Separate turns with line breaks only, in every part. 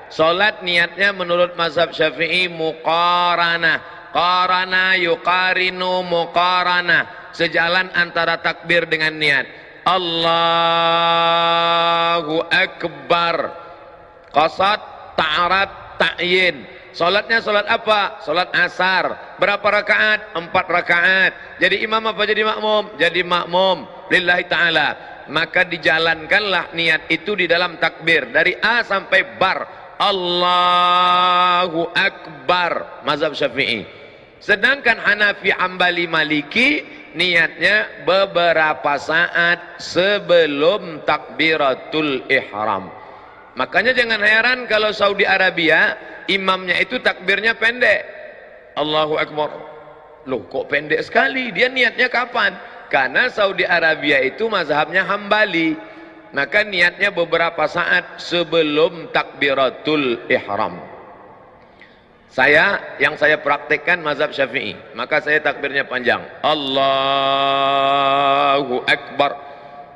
Salat niatnya menurut mazhab Syafi'i muqaranah. Qarana yuqarinu muqaranah. Sejalan antara takbir dengan niat. Allahu Akbar. Qasad, ta'arat, ta'yin. Salatnya salat apa? Salat asar. Berapa rakaat? 4 rakaat. Jadi imam apa jadi makmum? Jadi makmum lillahi ta'ala. Maka dijalankanlah niat itu di dalam takbir dari A sampai bar. Allahu Akbar, mazhab Syafi'i. Sedangkan Hanafi, Hambali, Maliki niatnya beberapa saat sebelum takbiratul ihram. Makanya jangan heran kalau Saudi Arabia imamnya itu takbirnya pendek. Allahu Akbar. Loh, kok pendek sekali? Dia niatnya kapan? Karena Saudi Arabia itu mazhabnya Hambali. Maka niatnya beberapa saat sebelum takbiratul ihram. Yang saya praktekkan mazhab Syafi'i, maka saya takbirnya panjang. Allahu Akbar.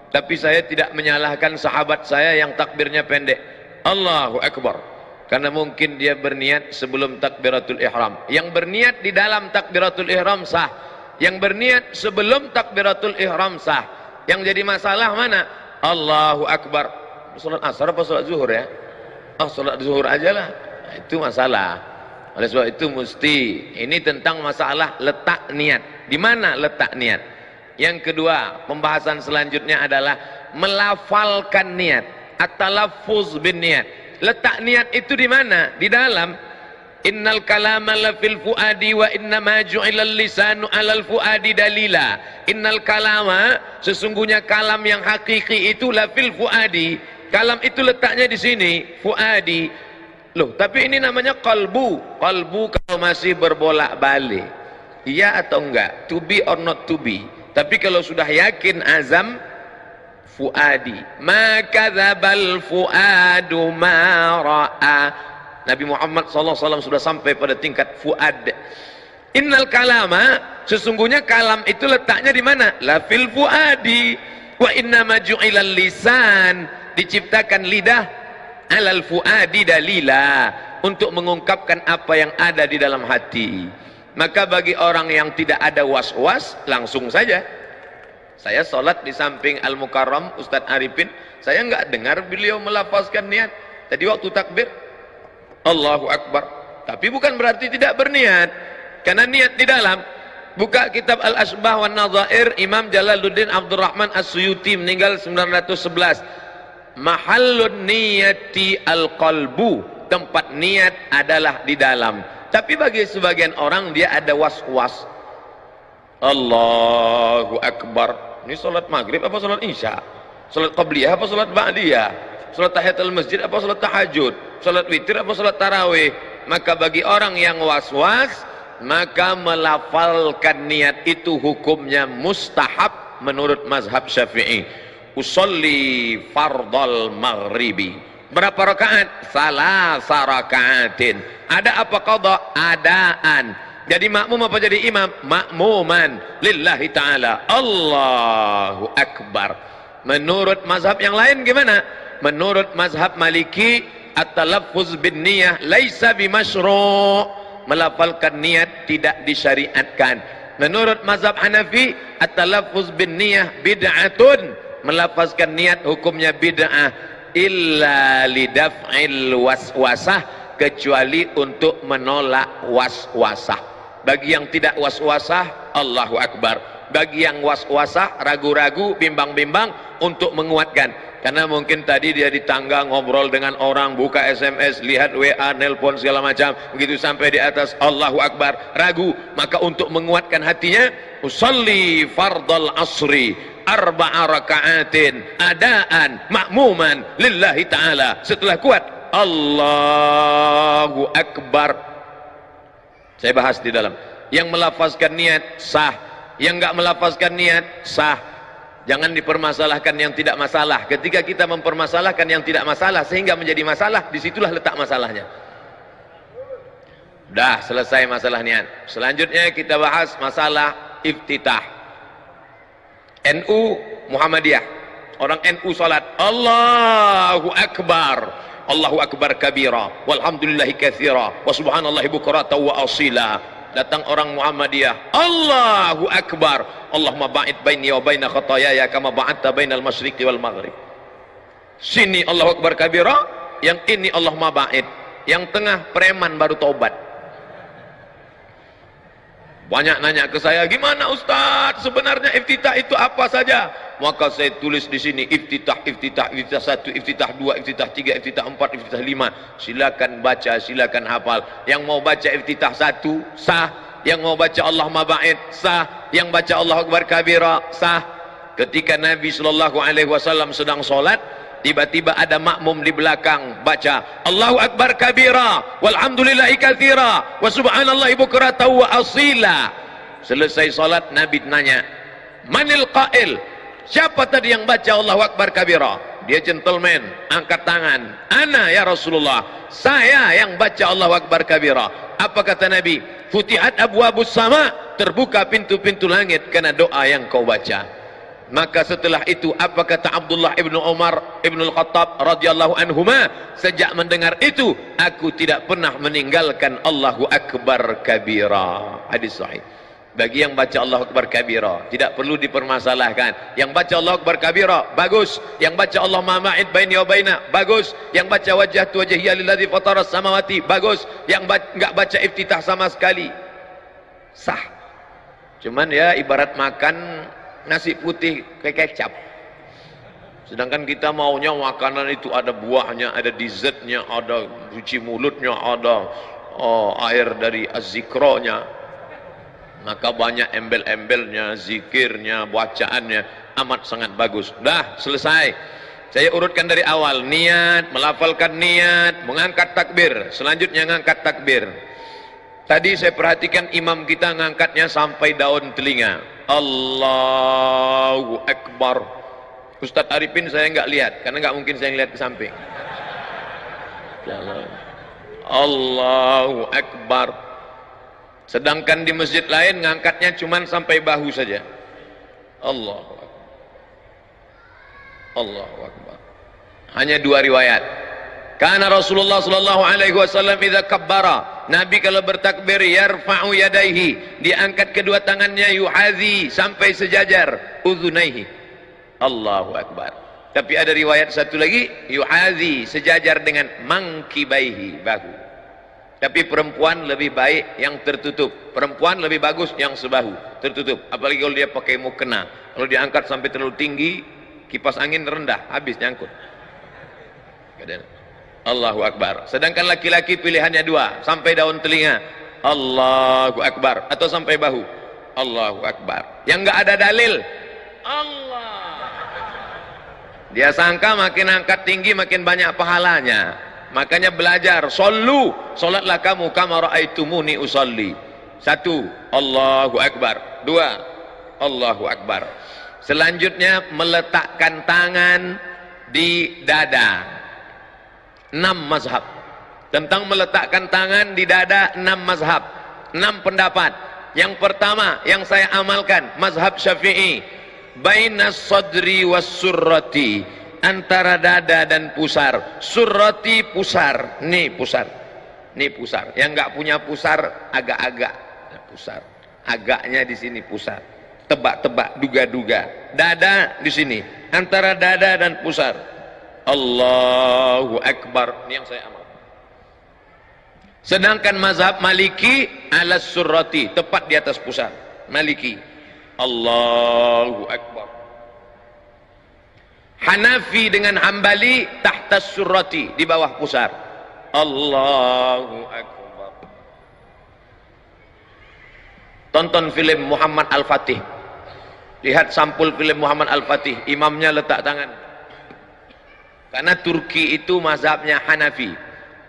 Tapi saya tidak menyalahkan sahabat saya yang takbirnya pendek. Allahu Akbar. Karena mungkin dia berniat sebelum takbiratul ihram. Yang berniat di dalam takbiratul ihram sah. Yang berniat sebelum takbiratul ihram sah. Yang jadi masalah mana? Allahu Akbar. Salat asar apa salat zuhur ya? Salat zuhur aja lah. Nah, itu masalah. Oleh sebab itu mesti ini tentang masalah letak niat. Di mana letak niat? Yang kedua, pembahasan selanjutnya adalah melafalkan niat. At-talaffuz bin niat. Letak niat itu di mana? Di dalam. Innal kalama la fil fuadi wa innama ju'ilal lisanu 'alal fuadi dalila. Innal kalama, sesungguhnya kalam yang hakiki itu la fil fuadi. Kalam itu letaknya di sini, fuadi. Loh, tapi ini namanya qalbu. Qalbu kalau masih berbolak-balik. Iya atau enggak? To be or not to be. Tapi kalau sudah yakin azam, fuadi. Ma kadzabal fuadu ma ra'a. Nabi Muhammad SAW sudah sampai pada tingkat fuad. Innal kalama, sesungguhnya kalam itu letaknya di mana? La fil fuadi. Wa innama ju'ilal lisan, diciptakan lidah alal fuadi dalila, untuk mengungkapkan apa yang ada di dalam hati. Maka bagi orang yang tidak ada was-was, langsung saja. Saya sholat di samping Al-Mukarram Ustadz Arifin, saya nggak dengar beliau melafazkan niat. Tadi waktu takbir Allahu Akbar, tapi bukan berarti tidak berniat, karena niat di dalam. Buka kitab Al-Asbah wa Nadhair, Imam Jalaluddin Abdurrahman As-Suyuti meninggal 911. Mahallun niyati al-qalbu, tempat niat adalah di dalam. Tapi bagi sebagian orang dia ada was-was. Allahu Akbar, ini salat maghrib apa salat isya? Salat qabliyah apa salat ba'diyah? Salat tahiyatul masjid apa salat tahajud? Salat witir apa salat tarawih? Maka bagi orang yang was-was, maka melafalkan niat itu hukumnya mustahab menurut mazhab Syafi'i. Usolli fardal maghribi. Berapa rakaat? Salasa rakaatin. Ada apa qada? Adaan. Jadi makmum apa jadi imam? Makmuman lillahi ta'ala. Allahu Akbar. Menurut mazhab yang lain gimana? Menurut mazhab Maliki, at-talaffuz bin niyah laisa bimasyru', melafalkan niat tidak disyariatkan. Menurut mazhab Hanafi, at-talaffuz bin niyah bid'atun, melafazkan niat hukumnya bid'ah, illa lidaf'il waswasah, kecuali untuk menolak waswasah. Bagi yang tidak waswasah, Allahu Akbar. Bagi yang waswasah, ragu-ragu, bimbang-bimbang, untuk menguatkan. Karena mungkin tadi dia di tangga ngobrol dengan orang, buka SMS, lihat WA, nelpon segala macam, begitu sampai di atas Allahu Akbar, ragu. Maka untuk menguatkan hatinya, usalli fardal asri arba'a raka'atin adaan makmuman lillahi ta'ala. Setelah kuat Allahu Akbar, saya bahas di dalam. Yang melafazkan niat sah, yang enggak melafazkan niat sah. Jangan dipermasalahkan yang tidak masalah. Ketika kita mempermasalahkan yang tidak masalah sehingga menjadi masalah, disitulah letak masalahnya. Dah selesai masalah niat. Selanjutnya kita bahas masalah iftitah. NU Muhammadiyah, orang NU salat Allahu Akbar, Allahu akbar kabira, walhamdulillahi katsira, wa subhanallahi bukratan wa asila. Datang orang Muhammadiyah, Allahu akbar, Allahumma ba'id baini wa baina khataayaya kama ba'adta bainal masyriqi wal maghrib. Sini Allahu akbar kabira, yang ini Allahumma ba'id, yang tengah preman baru taubat. Banyak nanya ke saya, gimana Ustaz, sebenarnya iftitah itu apa saja? Maka saya tulis di sini, iftitah 1, iftitah 2, iftitah 3, iftitah 4, iftitah 5. Silakan baca, silakan hafal. Yang mau baca iftitah 1 sah, yang mau baca Allahumma ba'id sah, yang baca Allahu akbar kabira sah. Ketika Nabi SAW sedang sholat, tiba-tiba ada makmum di belakang baca Allahu akbar kabira, walhamdulillahi katsira, wa subhanallahi bukratan wa asila. Selesai salat, Nabi nanya, manil qail, siapa tadi yang baca Allahu akbar kabira? Dia gentleman, angkat tangan, ana ya Rasulullah, saya yang baca Allahu akbar kabira. Apa kata Nabi? Futihat abwabus sama, terbuka pintu-pintu langit karena doa yang kau baca. Maka setelah itu apa kata Abdullah ibnu Umar ibnu Al-Khattab radhiyallahu anhuma, sejak mendengar itu aku tidak pernah meninggalkan Allahu akbar kabira. Hadis sahih. Bagi yang baca Allahu akbar kabira tidak perlu dipermasalahkan. Yang baca Allahu akbar kabira bagus, yang baca Allahumma ma'id baini wa baina bagus, yang baca wajhatu wajhiya lilladzi fataras samawati bagus, yang enggak baca iftitah sama sekali sah. Cuman ya ibarat makan nasi putih kayak kecap. Sedangkan kita maunya makanan itu ada buahnya, ada dessertnya, ada cuci mulutnya, ada air dari az-zikronya. Maka banyak embel-embelnya, zikirnya, bacaannya amat sangat bagus. Dah selesai. Saya urutkan dari awal, niat, melafalkan niat, mengangkat takbir, selanjutnya mengangkat takbir. Tadi saya perhatikan imam kita ngangkatnya sampai daun telinga. Allahu akbar. Ustadz Arifin saya nggak lihat karena nggak mungkin saya lihat ke samping. Allahu akbar. Sedangkan di masjid lain ngangkatnya cuman sampai bahu saja. Allahu akbar. Allahu akbar. Hanya dua riwayat. Karena Rasulullah sallallahu alaihi wasallam idza kabbara, Nabi kalau bertakbir yarfa'u yadaihi, diangkat kedua tangannya, yuhazi sampai sejajar udhunaihi. Allahu akbar. Tapi ada riwayat satu lagi, yuhazi sejajar dengan mangkibaihi, bahu. Tapi perempuan lebih baik yang tertutup. Perempuan lebih bagus yang sebahu, tertutup. Apalagi kalau dia pakai mukena. Kalau diangkat sampai terlalu tinggi, kipas angin rendah, habis nyangkut. Allahu akbar. Sedangkan laki-laki pilihannya dua, sampai daun telinga Allahu akbar, atau sampai bahu Allahu akbar. Yang enggak ada dalil Allah. Dia sangka makin angkat tinggi makin banyak pahalanya. Makanya belajar, sallu, salatlah kamu kama raaitumuni usalli. 1, Allahu akbar. 2, Allahu akbar. Selanjutnya meletakkan tangan di dada. 6 mazhab tentang meletakkan tangan di dada, 6 mazhab, 6 pendapat. Yang pertama yang saya amalkan mazhab Syafi'i, bainas sadri was surrati, antara dada dan pusar. Surrati pusar, nih pusar, nih pusar. Yang enggak punya pusar agak-agak pusar, agaknya di sini pusar, tebak-tebak, duga-duga. Dada di sini, antara dada dan pusar. Allahu akbar. Ini yang saya amal. Sedangkan mazhab Maliki ala surrati, tepat di atas pusar. Maliki Allahu akbar. Hanafi dengan Hambali tahta surrati, di bawah pusar. Allahu akbar. Tonton film Muhammad Al-Fatih. Lihat sampul film Muhammad Al-Fatih, imamnya letak tangan. Karena Turki itu mazhabnya Hanafi.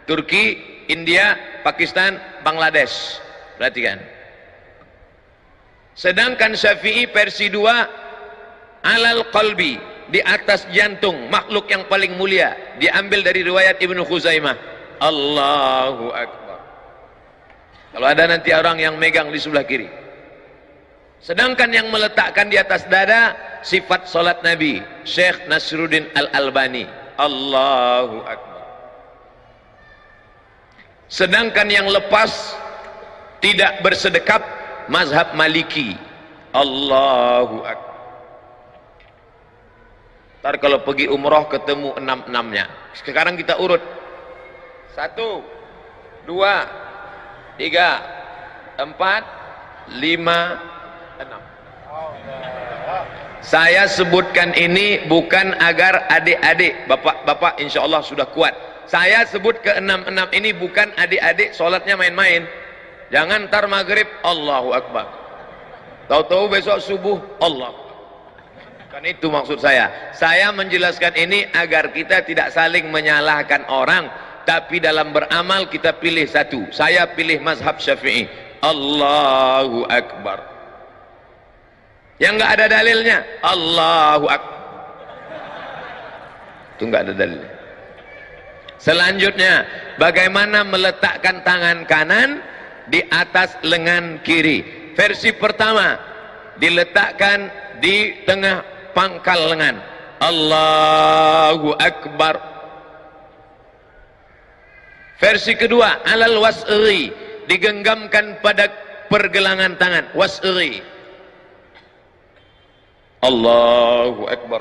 Turki, India, Pakistan, Bangladesh. Perhatikan. Sedangkan Syafi'i versi 2, alal qalbi, di atas jantung, makhluk yang paling mulia. Diambil dari riwayat Ibnu Khuzaimah. Allahu akbar. Kalau ada nanti orang yang megang di sebelah kiri. Sedangkan yang meletakkan di atas dada, sifat salat Nabi, Syekh Nasruddin Al-Albani. Allahu akbar. Sedangkan yang lepas tidak bersedekap mazhab Maliki. Allahu Akbar. Ntar kalau pergi umroh ketemu 6-6-nya. Sekarang kita urut 1, 2, 3, 4, 5, 6. Saya sebutkan ini bukan agar adik-adik, bapak-bapak insya Allah sudah kuat. Saya sebut ke 6-6 ini bukan adik-adik sholatnya main-main. Jangan ntar maghrib Allahu Akbar, tahu-tahu besok subuh Allah. Kan itu maksud saya. Saya menjelaskan ini agar kita tidak saling menyalahkan orang, tapi dalam beramal kita pilih satu. Saya pilih mazhab Syafi'i. Allahu Akbar. Yang nggak ada dalilnya Allahu Akbar. Itu nggak ada dalilnya. Selanjutnya, bagaimana meletakkan tangan kanan di atas lengan kiri. Versi pertama, diletakkan di tengah pangkal lengan. Allahu Akbar. Versi kedua, alal wasri, digenggamkan pada pergelangan tangan. Wasri. Allahu Akbar.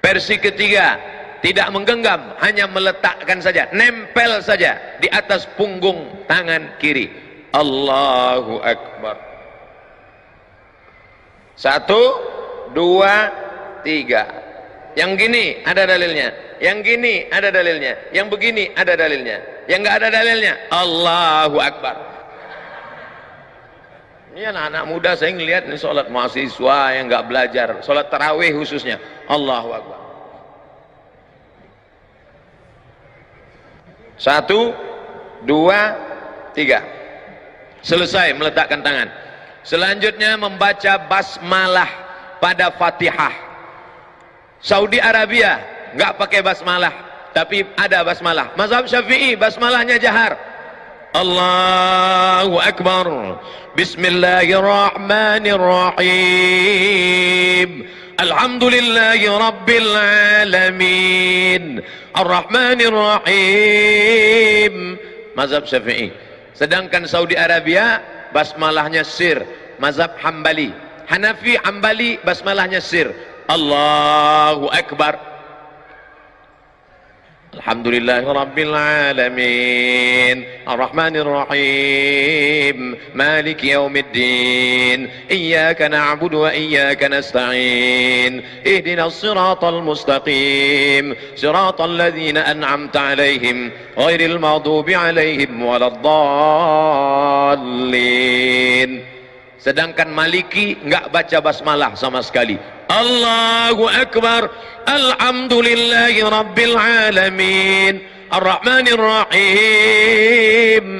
Versi ketiga, tidak menggenggam, hanya meletakkan saja, nempel saja di atas punggung tangan kiri. Allahu Akbar. 1, 2, 3. Yang gini ada dalilnya, yang gini ada dalilnya, yang begini ada dalilnya, yang nggak ada dalilnya Allahu Akbar. Ini anak-anak muda saya ngelihat nih sholat mahasiswa yang nggak belajar, sholat tarawih khususnya. Allahu Akbar. 1, 2, 3. Selesai meletakkan tangan. Selanjutnya membaca basmalah pada Fatihah. Saudi Arabia nggak pakai basmalah, tapi ada basmalah. Mazhab Syafi'i basmalahnya jahar. Allahu Akbar. Bismillahirrahmanirrahim. Alhamdulillahi Rabbil Alamin. Ar-Rahmanir Rahim. Mazhab Syafi'i. Sedangkan Saudi Arabia basmalahnya sir. Mazhab Hambali. Hanafi Hambali basmalahnya sir. Allahu Akbar. Alhamdulillahi Rabbil Alamin. Ar-Rahmanir Rahim. Maliki Yawmiddin. Iyyaka na'budu wa iyyaka nasta'in. Ihdinas siratal mustaqim. Siratal ladzina an'amta 'alaihim ghairil maghdubi 'alaihim waladdallin. Sedangkan Maliki enggak baca basmalah sama sekali. Allahu Akbar. Alhamdulillahi Rabbil Alamin. Ar-Rahmanir Rahim.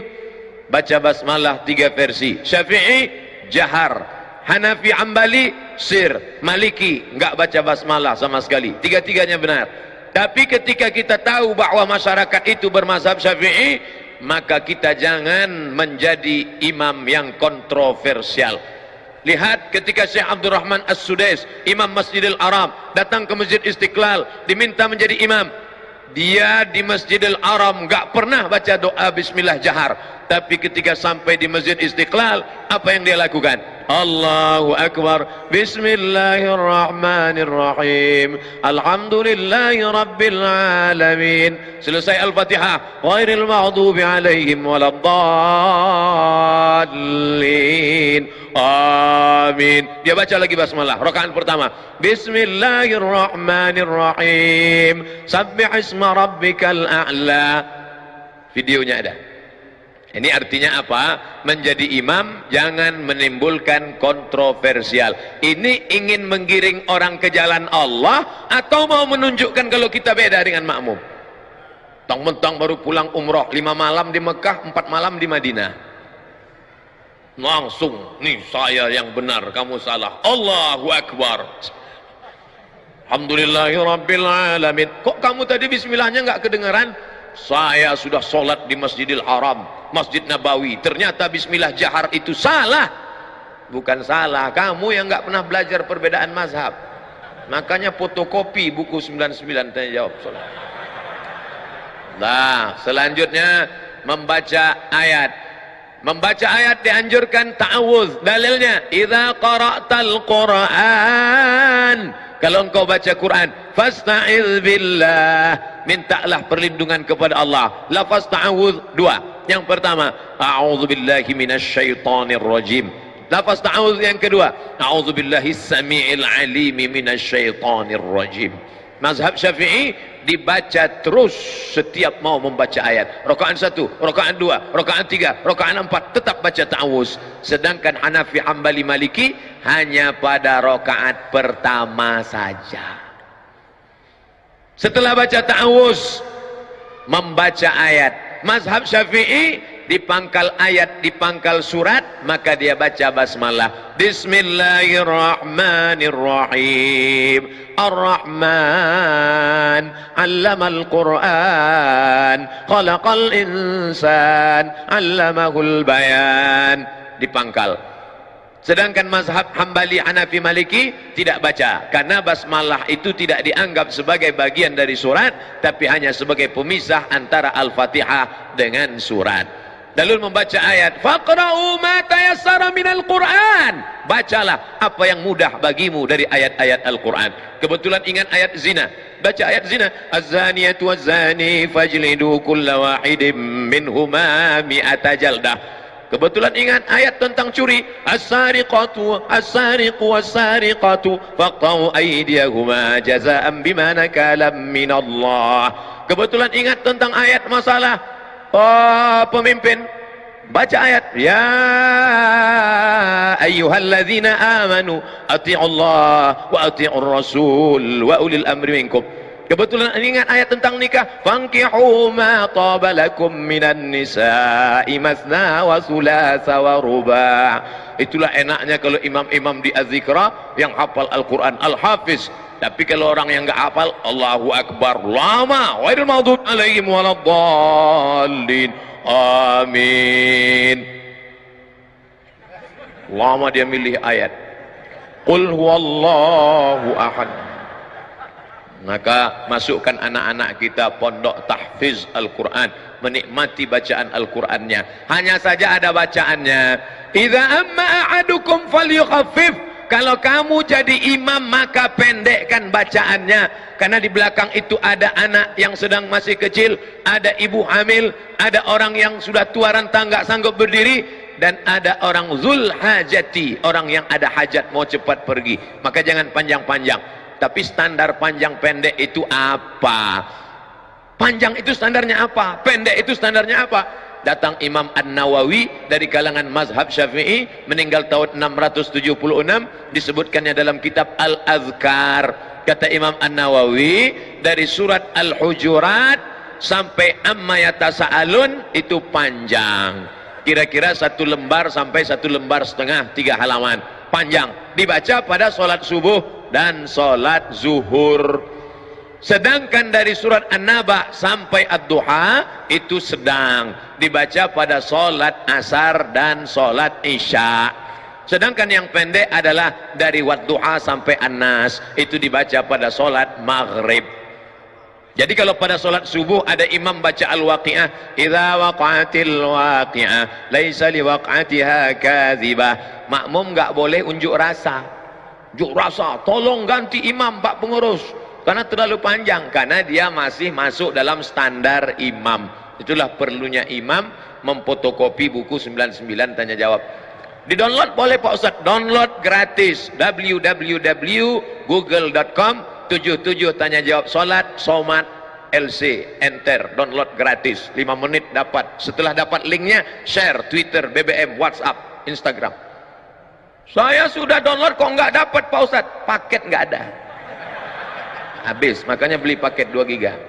Baca basmalah 3 versi. Syafi'i jahar, Hanafi Hambali sir, Maliki enggak baca basmalah sama sekali. Tiga-tiganya benar. Tapi ketika kita tahu bahwa masyarakat itu bermazhab Syafi'i, maka kita jangan menjadi imam yang kontroversial. Lihat ketika Syekh Abdurrahman As-Sudais, imam Masjidil Haram, datang ke Masjid Istiqlal, diminta menjadi imam. Dia di Masjidil Haram enggak pernah baca doa bismillah jahar, tapi ketika sampai di Masjid Istiqlal, apa yang dia lakukan? Allahu Akbar. Bismillahirrahmanirrahim. Alhamdulillahi Rabbil Alamin. Selesai Al-Fatihah. Ghairil maghdubi alaihim waladdallin. Amin. Dia baca lagi basmalah. Rakaat pertama. Bismillahirrahmanirrahim. Sabbih isma rabbikal a'la. Videonya ada. Ini artinya apa? Menjadi imam jangan menimbulkan kontroversial. Ini ingin menggiring orang ke jalan Allah atau mau menunjukkan kalau kita beda dengan makmum? Mentang-mentang baru pulang umroh 5 malam di Mekah, 4 malam di Madinah. Langsung, nih saya yang benar, kamu salah. Allahu Akbar. Alhamdulillahi Rabbil Alamin. Kok kamu tadi bismillahnya nggak kedengaran? Saya sudah sholat di Masjidil Haram, Masjid Nabawi, ternyata bismillah jahar itu salah. Bukan salah, kamu yang nggak pernah belajar perbedaan mazhab. Makanya fotokopi buku 99 tanya jawab sholat. Nah, selanjutnya membaca ayat. Membaca ayat dianjurkan ta'awudz. Dalilnya, idza qara'tal Qur'an, kalau engkau baca Quran, fasta'iz billah, mintalah perlindungan kepada Allah. Lafaz ta'awudz dua. Yang pertama, a'udzubillahi minasyaitonir rajim. Lafaz ta'awudz yang kedua, a'udzubillahis samii'il 'aliim minasyaitonir rajim. Mazhab Syafi'i dibaca terus setiap mau membaca ayat. Rakaat 1, rakaat 2, rakaat 3, rakaat 4 tetap baca ta'awuz. Sedangkan Hanafi, Hambali, Maliki hanya pada rakaat pertama saja. Setelah baca ta'awuz, membaca ayat. Mazhab Syafi'i di pangkal ayat, di pangkal surat, maka dia baca basmalah. Bismillahirrahmanirrahim. Ar-Rahman 'allamal Qur'an, khalaqal insan, 'allamahul bayan. Di pangkal. Sedangkan mazhab Hambali, Hanafi, Maliki tidak baca, karena basmalah itu tidak dianggap sebagai bagian dari surat, tapi hanya sebagai pemisah antara Al-Fatihah dengan surat. Lalu membaca ayat, faqra'u ma tayassara minal Qur'an, bacalah apa yang mudah bagimu dari ayat-ayat Al-Quran. Kebetulan ingat ayat zina, baca ayat zina, az-zaniyatu waz-zani fajlidu kulla wahidin minhuma mi'ata jaldah. Kebetulan ingat ayat tentang curi, as-sariqatu as-sariqu was-sariqatu faqta'u aydiyahuma jazaa'an bima nakalam minallah. Kebetulan ingat tentang ayat masalah pemimpin, baca ayat, ya ayyuhalladzina amanu ati'ullah wa ati'ur rasul wa ulil amri minkum. Kebetulan ingat ayat tentang nikah, fankihu ma taba lakum minan nisa'i masna wa thulatha wa ruba'. Itulah enaknya kalau imam-imam di Az-Zikra yang hafal Al-Quran, Al-Hafiz. Tapi kalau orang yang enggak hafal, Allahu Akbar lama, wairul maghdub alaihim waladdallin, amin. Lama dia milih ayat. Qul huwallahu ahad. Maka masukkan anak-anak kita pondok tahfiz Al-Quran, menikmati bacaan Al-Qurannya. Hanya saja ada bacaannya, idza amma ahadukum falyukhaffif. Kalau kamu jadi imam, maka pendekkan bacaannya, karena di belakang itu ada anak yang sedang masih kecil, ada ibu hamil, ada orang yang sudah tua renta nggak sanggup berdiri, dan ada orang zul hajati, orang yang ada hajat mau cepat pergi. Maka jangan panjang-panjang. Tapi standar panjang pendek itu apa? Panjang itu standarnya apa? Pendek itu standarnya apa? Datang Imam An-Nawawi dari kalangan mazhab Syafi'i, meninggal tahun 676, disebutkannya dalam kitab Al-Azkar. Kata Imam An-Nawawi, dari surat Al-Hujurat sampai Amma Yatasa'alun itu panjang, kira-kira 1 lembar sampai 1 lembar setengah, 3 halaman, panjang, dibaca pada sholat subuh dan sholat zuhur. Sedangkan dari surat An-Naba sampai Ad-Duha itu sedang, dibaca pada sholat asar dan sholat isya. Sedangkan yang pendek adalah dari Wadduha sampai An-Nas, itu dibaca pada sholat maghrib. Jadi kalau pada sholat subuh ada imam baca Al-Waqi'ah, idza waqa'atil waqi'ah laisa liwaq'atiha kadzibah. Makmum nggak boleh unjuk rasa. Unjuk rasa, tolong ganti imam Pak Pengurus, karena terlalu panjang, karena dia masih masuk dalam standar imam. Itulah perlunya imam memfotokopi buku 99 tanya jawab. Di download boleh Pak Ustaz, download gratis, www.google.com 77 tanya jawab salat somat LC, enter, download gratis, 5 menit dapat. Setelah dapat linknya, share Twitter, BBM, WhatsApp, Instagram. Saya sudah download kok nggak dapat Pak Ustaz, paket nggak ada, habis, makanya beli paket 2 giga.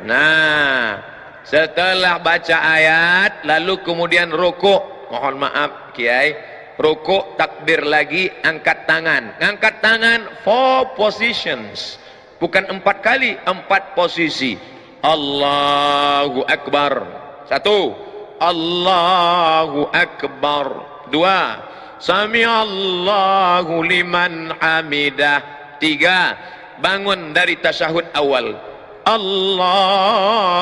Nah, setelah baca ayat lalu kemudian rukuk, mohon maaf Kiai, rukuk, takbir lagi, angkat tangan. Angkat tangan 4 positions, bukan 4 kali, 4 posisi. Allahu Akbar, 1, Allahu Akbar, 2, Sami Allahu liman hamidah, 3, bangun dari tasyahud awal, Allahu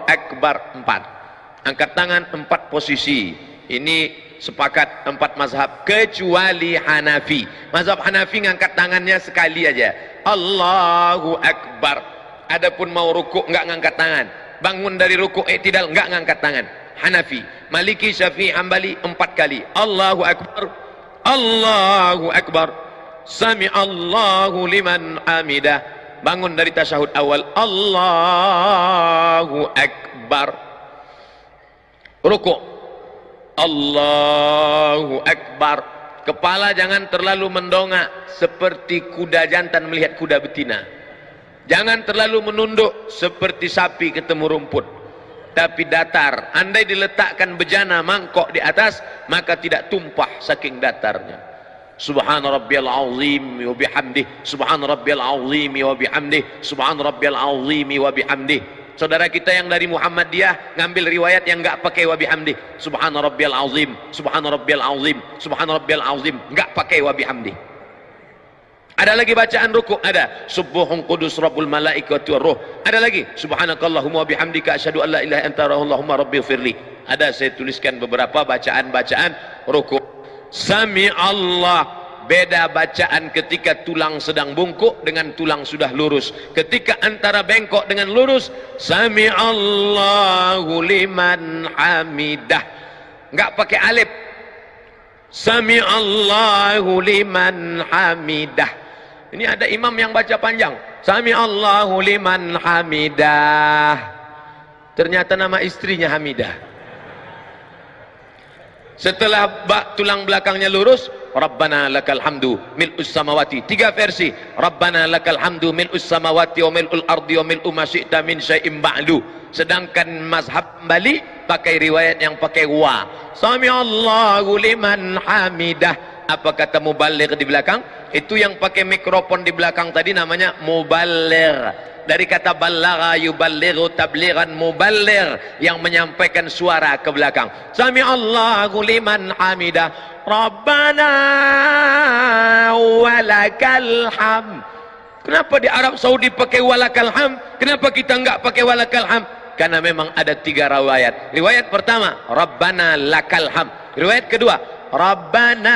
Akbar 4. Angkat tangan 4 posisi. Ini sepakat 4 mazhab kecuali Hanafi. Mazhab Hanafi ngangkat tangannya sekali aja. Allahu Akbar. Adapun mau rukuk enggak ngangkat tangan. Bangun dari rukuk i'tidal enggak ngangkat tangan. Hanafi, Maliki, Syafi'i, Hambali 4 kali. Allahu Akbar. Allahu Akbar. Sami'allahu liman hamidah. Bangun dari tasyahud awal. Allahu Akbar. Rukuk. Allahu Akbar. Kepala jangan terlalu mendongak seperti kuda jantan melihat kuda betina. Jangan terlalu menunduk seperti sapi ketemu rumput. Tapi datar. Andai diletakkan bejana mangkok di atas, maka tidak tumpah saking datarnya. Subhana rabbiyal azim wa bihamdih. Subhana rabbiyal azim wa bihamdih. Subhana rabbiyal azim wa bihamdih. Saudara kita yang dari Muhammadiyah ngambil riwayat yang enggak pakai wa bihamdih. Subhana rabbiyal azim. Subhana rabbiyal azim. Subhana rabbiyal azim. Enggak pakai wa bihamdih. Ada lagi bacaan rukuk, ada subuhun qudus rabbul malaikati war ruh. Ada lagi subhanakallahumma wa bihamdika asyhadu an la ilaha illa anta allahumma rabbighfirli. Ada saya tuliskan beberapa bacaan-bacaan rukuk. Sami Allah, beda bacaan ketika tulang sedang bungkuk dengan tulang sudah lurus. Ketika antara bengkok dengan lurus, sami Allahu liman hamidah. Enggak pakai alif. Sami Allahu liman hamidah. Ini ada imam yang baca panjang. Sami Allahu liman hamidah. Ternyata nama istrinya Hamidah. Setelah tulang belakangnya lurus, Rabbana lakal hamdu mil'us samawati. 3 versi. Rabbana lakal hamdu mil'us samawati wa mil'ul ardi wa mil'u ma syi'ta min syai'im ba'du. Sedangkan mazhab Bali pakai riwayat yang pakai wa. Sami Allahu liman hamidah. Apa kata muballigh di belakang? Itu yang pakai mikrofon di belakang tadi namanya muballigh. Dari kata ballagha yuballighu tablighan, muballigh yang menyampaikan suara ke belakang. Sami Allahu liman hamidah. Rabbana walakal hamd. Kenapa di Arab Saudi pakai walakal hamd? Kenapa kita enggak pakai walakal hamd? Karena memang ada 3 riwayat. Riwayat pertama, Rabbana lakal hamd. Riwayat kedua, Rabbana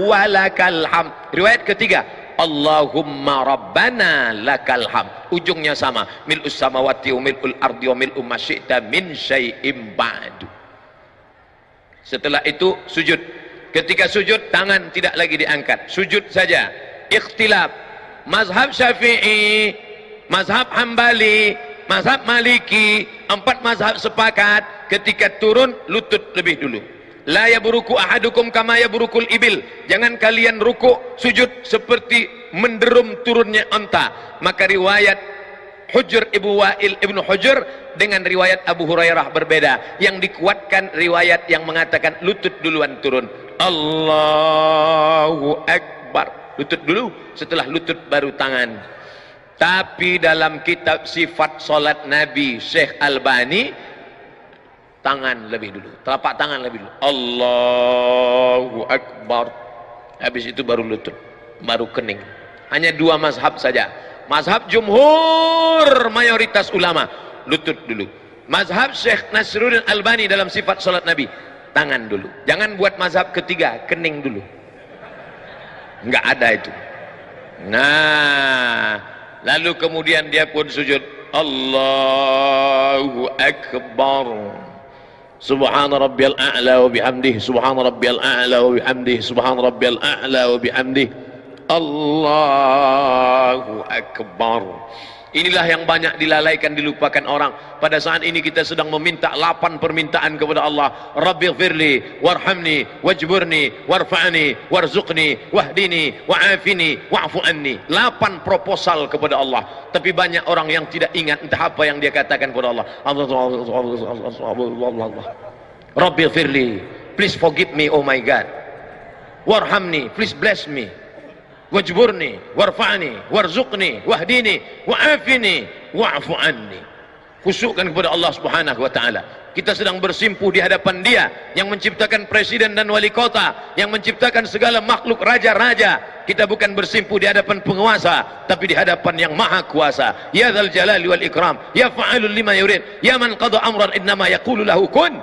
walakal hamd. Riwayat ketiga, Allahumma Rabbana lakal hamd. Ujungnya sama, mil'us samawati wa mil'ul ardi wa mil'u ma syi'ta min syai'im ba'du. Setelah itu sujud. Ketika sujud tangan tidak lagi diangkat, sujud saja. Ikhtilaf. Mazhab Syafi'i, mazhab Hambali, mazhab Maliki, 4 mazhab sepakat ketika turun lutut lebih dulu. La yaburuku ahadukum kama yaburukul ibil. Jangan kalian rukuk sujud seperti menderum turunnya unta. Maka riwayat Hujr Ibnu Wa'il Ibnu Hujr dengan riwayat Abu Hurairah berbeda. Yang dikuatkan riwayat yang mengatakan lutut duluan turun. Allahu Akbar. Lutut dulu, setelah lutut baru tangan. Tapi dalam kitab sifat salat Nabi Syekh Albani, tangan lebih dulu, telapak tangan lebih dulu. Allahu Akbar. Habis itu baru lutut, baru kening. Hanya 2 mazhab saja. Mazhab jumhur mayoritas ulama, lutut dulu. Mazhab Syekh Nasruddin Albani dalam sifat salat Nabi, tangan dulu. Jangan buat mazhab ketiga, kening dulu. Enggak ada itu. Nah, lalu kemudian dia pun sujud. Allahu Akbar. Subhana rabbiyal a'la wa bihamdih. Subhana rabbiyal a'la wa bihamdih. Subhana rabbiyal a'la wa bihamdih. Allahu Akbar. Inilah yang banyak dilalaikan, dilupakan orang. Pada saat ini kita sedang meminta 8 permintaan kepada Allah. Rabbighfirli warhamni wajburni warfa'ni warzuqni wahdini wa'afini wa'fu anni. 8 proposal kepada Allah. Tapi banyak orang yang tidak ingat entah apa yang dia katakan kepada Allah. Rabbighfirli, please forgive me, oh my God. Warhamni, please bless me. Wajburni warfa'ni warzuqni wahdini wa'afini wa'fu anni. khusyukkan kepada Allah Subhanahu wa taala. Kita sedang bersimpuh di hadapan Dia yang menciptakan presiden dan wali kota, yang menciptakan segala makhluk, raja-raja. Kita bukan bersimpuh di hadapan penguasa, tapi di hadapan yang maha kuasa. Ya dzal jalali wal ikram, ya fa'alul lima yurid, ya man qada amran innama yaqulu lahu kun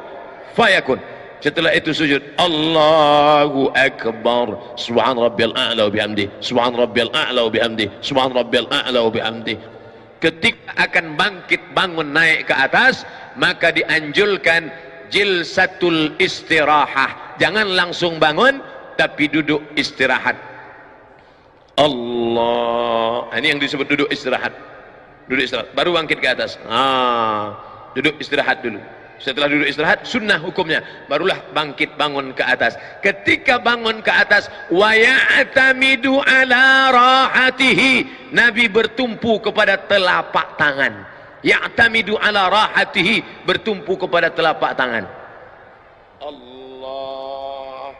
fayakun. Setelah itu sujud, Allahu akbar, subhan rabbiyal a'la wa bihamdi, subhan rabbiyal a'la wa bihamdi, subhan rabbiyal a'la wa bihamdi. Ketika akan bangkit bangun naik ke atas, maka dianjurkan jilsatul istirahah. Jangan langsung bangun, tapi duduk istirahat. Allah, ini yang disebut duduk istirahat. Duduk istirahat, baru bangkit ke atas. Duduk istirahat dulu. Setelah duduk istirahat, sunnah hukumnya, barulah bangkit bangun ke atas. Ketika bangun ke atas, wa ya'tamidu ala rahatihi, Nabi bertumpu kepada telapak tangan. Ya'tamidu ala rahatihi, bertumpu kepada telapak tangan. Allah,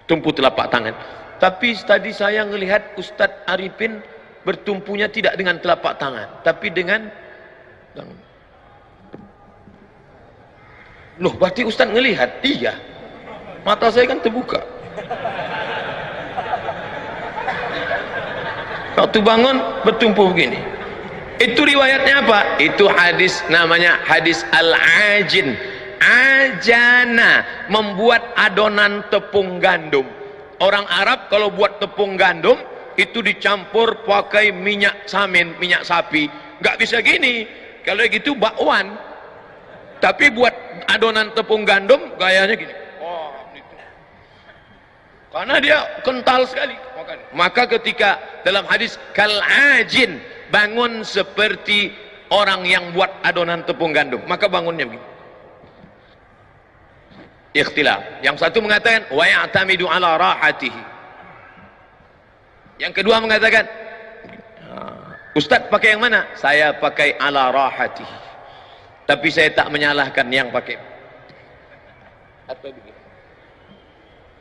tumpu telapak tangan. Tapi tadi saya melihat Ustadz Arifin bertumpunya tidak dengan telapak tangan, tapi dengan tangan. Loh, berarti Ustaz ngelihat? Iya, mata saya kan terbuka. Waktu bangun bertumpu begini. Itu riwayatnya apa? Itu hadis, namanya hadis al-ajin. Ajana, membuat adonan tepung gandum. Orang Arab kalau buat tepung gandum itu dicampur pakai minyak samin, minyak sapi. Nggak bisa gini. Kalau gitu bakwan. Tapi buat adonan tepung gandum gayanya gini. Gitu. Karena dia kental sekali. Maka ketika dalam hadis kal-ajin, bangun seperti orang yang buat adonan tepung gandum, maka bangunnya begini. Ikhtilaf. Yang satu mengatakan wa ya'tamidu ala rahatihi. Yang kedua mengatakan, Ustaz pakai yang mana? Saya pakai ala rahatihi. Tapi saya tak menyalahkan yang pakai. Atau begini.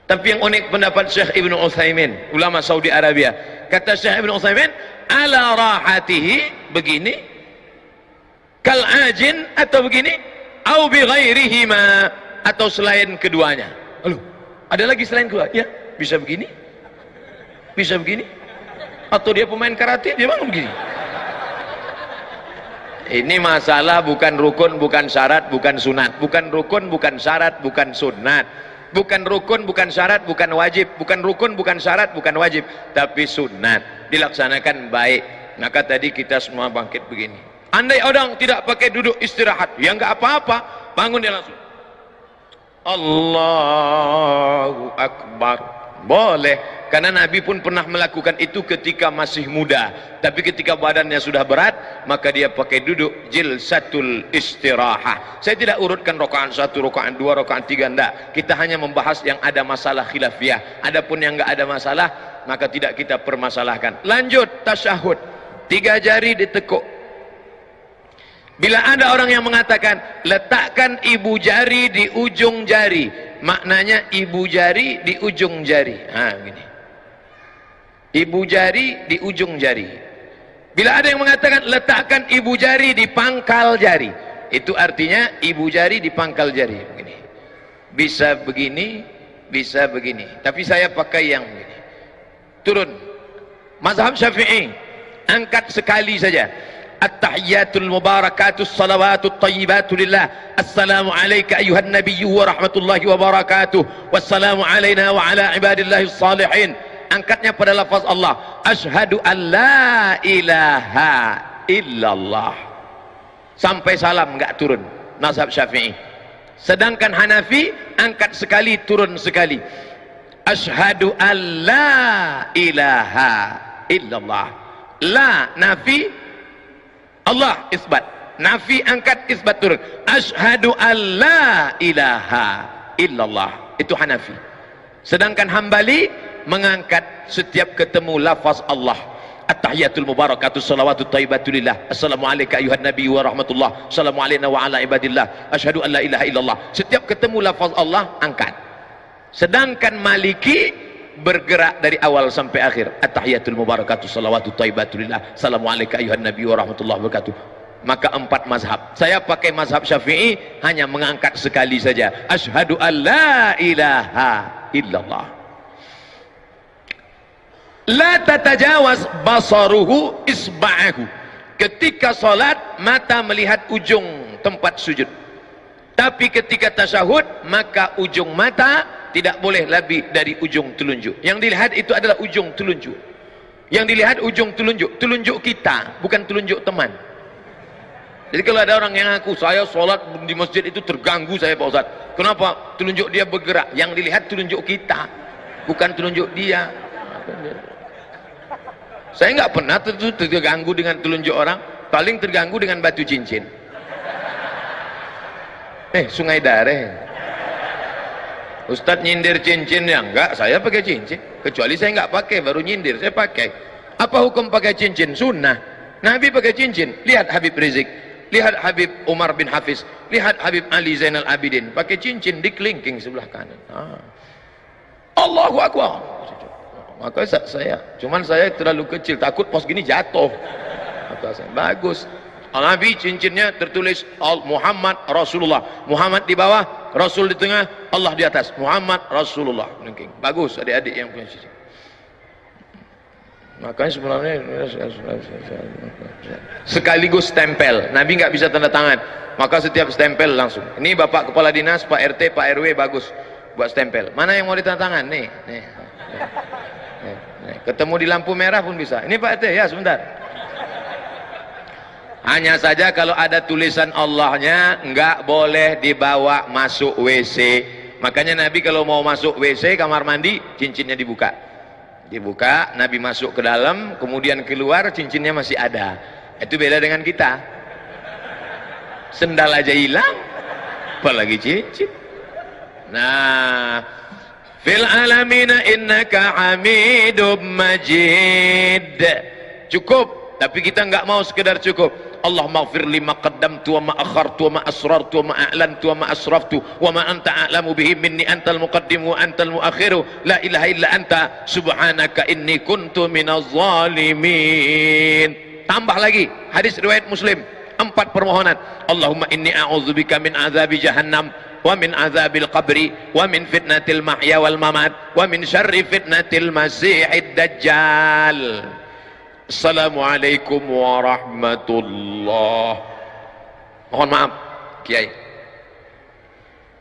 Tapi yang unik pendapat Syekh Ibn Utsaimin, ulama Saudi Arabia. Kata Syekh Ibn Utsaimin, ala rahatihi, begini, kal ajin, atau begini, au bi ghairihima, atau selain keduanya. Lalu, ada lagi selain kedua? Ya, bisa begini, bisa begini, atau dia pemain karate, dia bangun begini. Ini masalah bukan rukun, bukan syarat, bukan sunat. Bukan rukun, bukan syarat, bukan sunat. Bukan rukun, bukan syarat, bukan wajib. Bukan rukun, bukan syarat, bukan wajib. Tapi sunat, dilaksanakan baik. Maka tadi kita semua bangkit begini. Andai orang tidak pakai duduk istirahat, ya nggak apa-apa, bangun dia langsung. Allahu Akbar. Boleh, karena Nabi pun pernah melakukan itu ketika masih muda. Tapi ketika badannya sudah berat, maka dia pakai duduk jilsatul istirahah. Saya tidak urutkan rakaat 1, rakaat 2, rakaat 3, enggak. Kita hanya membahas yang ada masalah khilafiyah. Adapun yang enggak ada masalah, maka tidak kita permasalahkan. Lanjut tasyahud. 3 jari ditekuk. Bila ada orang yang mengatakan letakkan ibu jari di ujung jari, maknanya ibu jari di ujung jari. Gini. Ibu jari di ujung jari. Bila ada yang mengatakan letakkan ibu jari di pangkal jari, itu artinya ibu jari di pangkal jari. Begini. Bisa begini, bisa begini. Tapi saya pakai yang begini. Turun. Mazhab Syafi'i, angkat sekali saja. At-tahiyyatul mubarakatus salawatut tayyibatu lillah. Assalamu alayka ayuhan nabiyyu wa rahmatullahi wa barakatuh. Wassalamu alayna wa ala ibadillahi salihin. Angkatnya pada lafaz Allah. Ashhadu an la ilaha illallah. Sampai salam enggak turun. Mazhab Syafi'i. Sedangkan Hanafi angkat sekali, turun sekali. Ashhadu an la ilaha illallah. La nafi, Allah isbat. Nafi angkat, isbat turun. Ashhadu an la ilaha illallah. Itu Hanafi. Sedangkan Hambali mengangkat setiap ketemu lafaz Allah. At-tahiyatul mubarakatus salawatut thayyibatulillah. Assalamu alayka ayuhan nabi wa rahmatullah. Assalamu alayna wa ala ibadillah. Ashhadu an la ilaha illallah. Setiap ketemu lafaz Allah angkat. Sedangkan Maliki bergerak dari awal sampai akhir. At-tahiyatul mubarakatus salawatut thayyibatulillah. Assalamu alayka ayuhan nabi wa rahmatullah wabarakatuh. maka 4 mazhab. Saya pakai mazhab Syafi'i, hanya mengangkat sekali saja, asyhadu an la ilaha illallah. La tatajawaz basaruhu isba'ahu. Ketika salat mata melihat ujung tempat sujud, tapi ketika tasyahud maka ujung mata tidak boleh lebih dari ujung telunjuk. Yang dilihat itu adalah ujung telunjuk. Yang dilihat ujung telunjuk, telunjuk kita, bukan telunjuk teman. Jadi kalau ada orang yang ngaku, saya sholat di masjid itu terganggu saya Pak Ustaz. Kenapa? Telunjuk dia bergerak. Yang dilihat telunjuk kita, bukan telunjuk dia. Saya nggak pernah terganggu dengan telunjuk orang. Paling terganggu dengan batu cincin. Sungai Dareh. Ustadz nyindir cincinnya? Enggak, saya pakai cincin. Kecuali saya nggak pakai, baru nyindir. Saya pakai. Apa hukum pakai cincin? Sunnah. Nabi pakai cincin. Lihat Habib Rizik, lihat Habib Umar bin Hafiz, lihat Habib Ali Zainal Abidin, pakai cincin di kelingking sebelah kanan. Allahu Akbar. Maka saya terlalu kecil, takut pos gini jatuh. Maka saya, bagus. Nabi cincinnya tertulis Muhammad Rasulullah. Muhammad di bawah, Rasul di tengah, Allah di atas. Muhammad Rasulullah. Bagus adik-adik yang punya cincin. Makanya sebenarnya sekaligus stempel. Nabi nggak bisa tanda tangan, maka setiap stempel langsung. Ini Bapak Kepala Dinas, Pak RT, Pak RW, bagus buat stempel. Mana yang mau ditanda tangan? Nih. Ketemu di lampu merah pun bisa. Ini Pak RT, ya sebentar. Hanya saja kalau ada tulisan Allahnya nggak boleh dibawa masuk WC. Makanya Nabi kalau mau masuk WC, kamar mandi, cincinnya dibuka. Dibuka, Nabi masuk ke dalam, kemudian keluar, cincinnya masih ada. Itu beda dengan kita. Sendal aja hilang, apalagi cincin. Nah, fil alamina innaka hamidum majid. Cukup, tapi kita nggak mau sekedar cukup. Allah maghfir lima qaddamtu wa ma akhartu wa ma asrartu wa ma a'lantu wa ma asraftu wa ma anta a'lamu bihi minni antal muqaddimu wa antal muakhiru la ilaha illa anta subhanaka inni kuntu minaz zalimin. Tambah lagi hadis riwayat Muslim, 4 permohonan. Allahumma inni a'udzubika min azabi jahannam wa min azabil qabri wa min fitnatil mahya wal mamat wa min syarri fitnatil masihid dajjal. Assalamualaikum warahmatullah. Mohon maaf Kiai,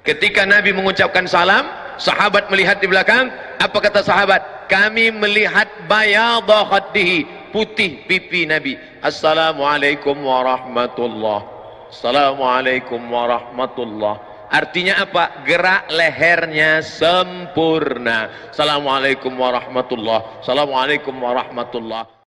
ketika Nabi mengucapkan salam, sahabat melihat di belakang. Apa kata sahabat? Kami melihat bayadha khaddihi, putih pipi Nabi. Assalamualaikum warahmatullah. Assalamualaikum warahmatullah. Artinya apa? Gerak lehernya sempurna. Assalamualaikum warahmatullah. Assalamualaikum warahmatullah.